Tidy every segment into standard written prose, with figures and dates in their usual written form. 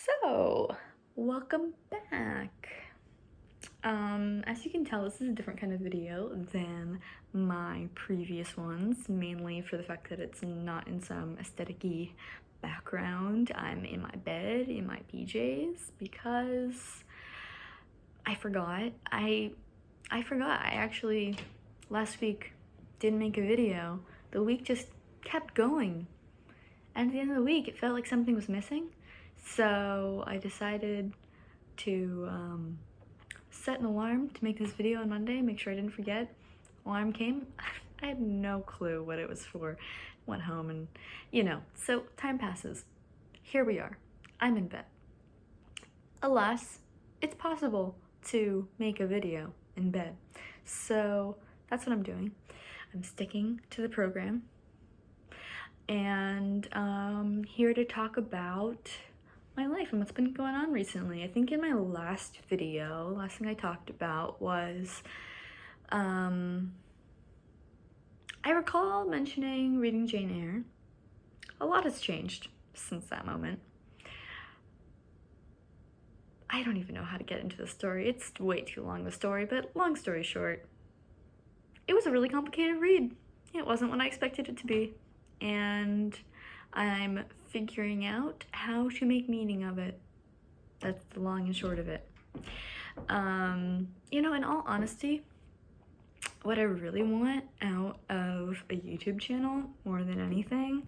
So, welcome back. As you can tell, this is a different kind of video than my previous ones, mainly for the fact that it's not in some aesthetic-y background. I'm in my bed, in my PJs, because I forgot. I forgot. I actually, last week, didn't make a video. The week just kept going. And at the end of the week, it felt like something was missing. So I decided to set an alarm to make this video on Monday, make sure I didn't forget. Alarm came. I had no clue what it was for. Went home and, so time passes. Here we are. I'm in bed. Alas, it's possible to make a video in bed. So that's what I'm doing. I'm sticking to the program. And here to talk about my life and what's been going on recently. I think in my last video, last thing I talked about was, I recall mentioning reading Jane Eyre. A lot has changed since that moment. I don't even know how to get into the story. It's way too long, the story, but long story short, it was a really complicated read. It wasn't what I expected it to be. And I'm figuring out how to make meaning of it. That's the long and short of it. In all honesty, what I really want out of a YouTube channel more than anything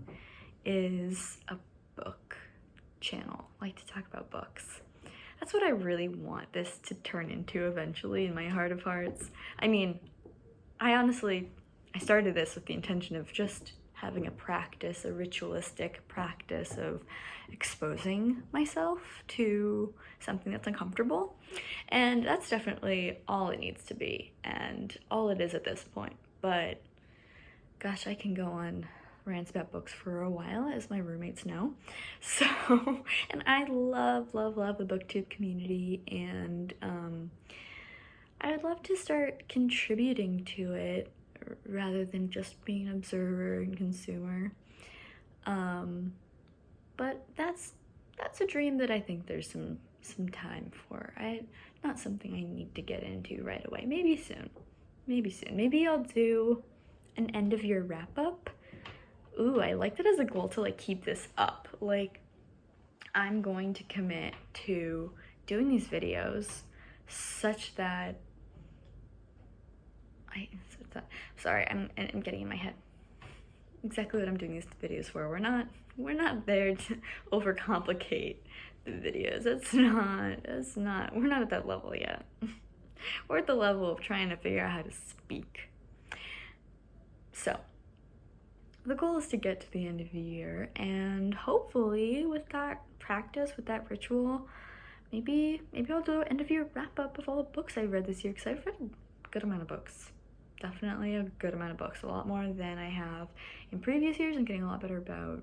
is a book channel. I like to talk about books. That's what I really want this to turn into eventually in my heart of hearts. I mean, I started this with the intention of just having a ritualistic practice of exposing myself to something that's uncomfortable. And that's definitely all it needs to be and all it is at this point. But gosh, I can go on rants about books for a while, as my roommates know. So, and I love the booktube community, and I would love to start contributing to it rather than just being an observer and consumer. But that's a dream that I think there's some time for. Not something I need to get into right away. Maybe soon. Maybe I'll do an end of year wrap up. Ooh, I like that as a goal to keep this up. I'm going to commit to doing these videos such that sorry, I'm getting in my head. Exactly what I'm doing these videos for. We're not there to overcomplicate the videos. We're not at that level yet. We're at the level of trying to figure out how to speak. So, the goal is to get to the end of the year, and hopefully with that practice, with that ritual, maybe I'll do an end of year wrap up of all the books I read this year, because I've read a good amount of books. Definitely a good amount of books, a lot more than I have in previous years. I'm getting a lot better about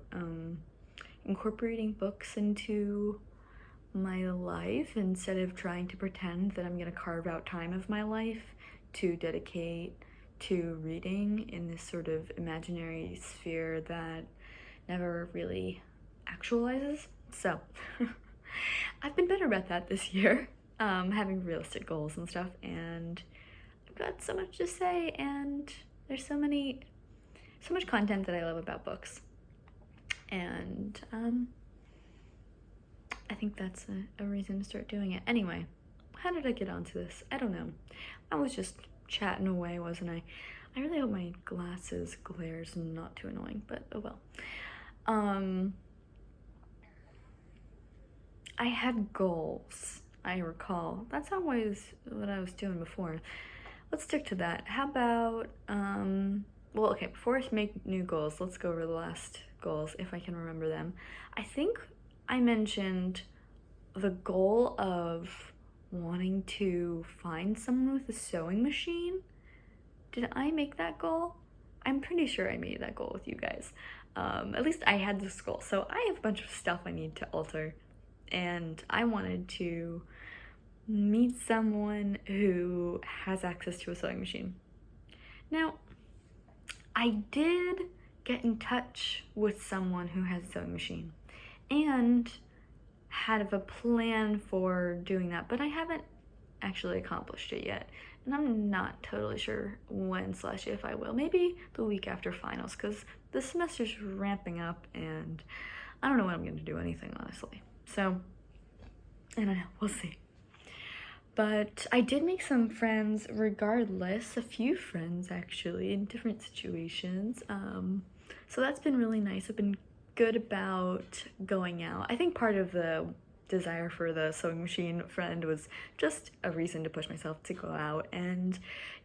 incorporating books into my life instead of trying to pretend that I'm gonna carve out time of my life to dedicate to reading in this sort of imaginary sphere that never really actualizes. So I've been better about that this year, having realistic goals and stuff, and I've got so much to say, and there's so much content that I love about books, and I think that's a reason to start doing it. Anyway, how did I get onto this? I don't know. I was just chatting away, wasn't I? I really hope my glasses glare's not too annoying, but oh well. I had goals, I recall. That's always what I was doing before. Let's stick to that. How about, well, okay, before I make new goals, let's go over the last goals, if I can remember them. I think I mentioned the goal of wanting to find someone with a sewing machine. Did I make that goal? I'm pretty sure I made that goal with you guys. At least I had this goal. So I have a bunch of stuff I need to alter, and I wanted to meet someone who has access to a sewing machine. Now, I did get in touch with someone who has a sewing machine, and had a plan for doing that, but I haven't actually accomplished it yet. And I'm not totally sure when / if I will. Maybe the week after finals, because the semester's ramping up and I don't know when I'm going to do anything, honestly. So, I don't know. We'll see. But I did make some friends regardless, a few friends actually, in different situations. So that's been really nice. I've been good about going out. I think part of the desire for the sewing machine friend was just a reason to push myself to go out and,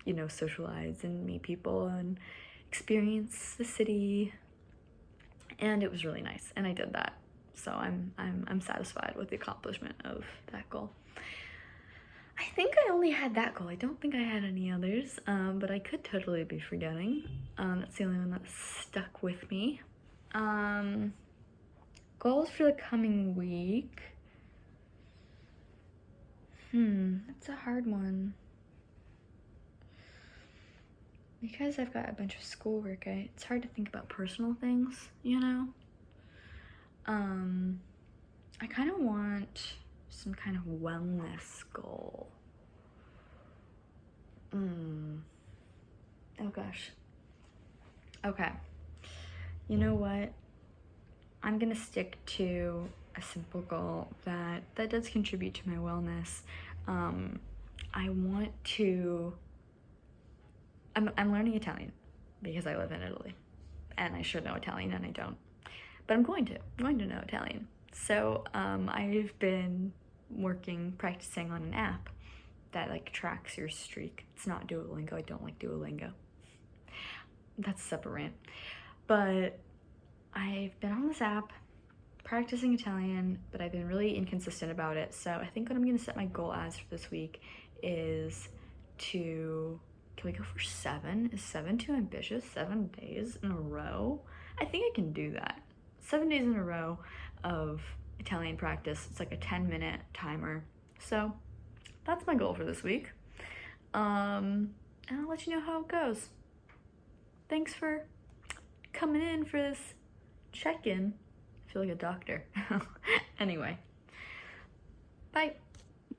you know, socialize and meet people and experience the city. And it was really nice, and I did that. So I'm satisfied with the accomplishment of that goal. I think I only had that goal. I don't think I had any others, but I could totally be forgetting. That's the only one that stuck with me. Goals for the coming week. That's a hard one. Because I've got a bunch of schoolwork, it's hard to think about personal things, you know? I kind of want some kind of wellness goal. Oh gosh. Okay. You know what? I'm gonna stick to a simple goal that does contribute to my wellness. I want to... I'm learning Italian because I live in Italy, and I should know Italian, and I don't. But I'm going to know Italian. So I've been practicing on an app that like tracks your streak. It's not Duolingo. I don't like Duolingo. That's a separate rant. But I've been on this app practicing Italian, but I've been really inconsistent about it. So I think what I'm gonna set my goal as for this week is to... Can we go for 7? Is 7 too ambitious? 7 days in a row? I think I can do that. 7 days in a row of Italian practice. It's like a 10-minute timer. So that's my goal for this week. And I'll let you know how it goes. Thanks for coming in for this check-in. I feel like a doctor. Anyway, bye.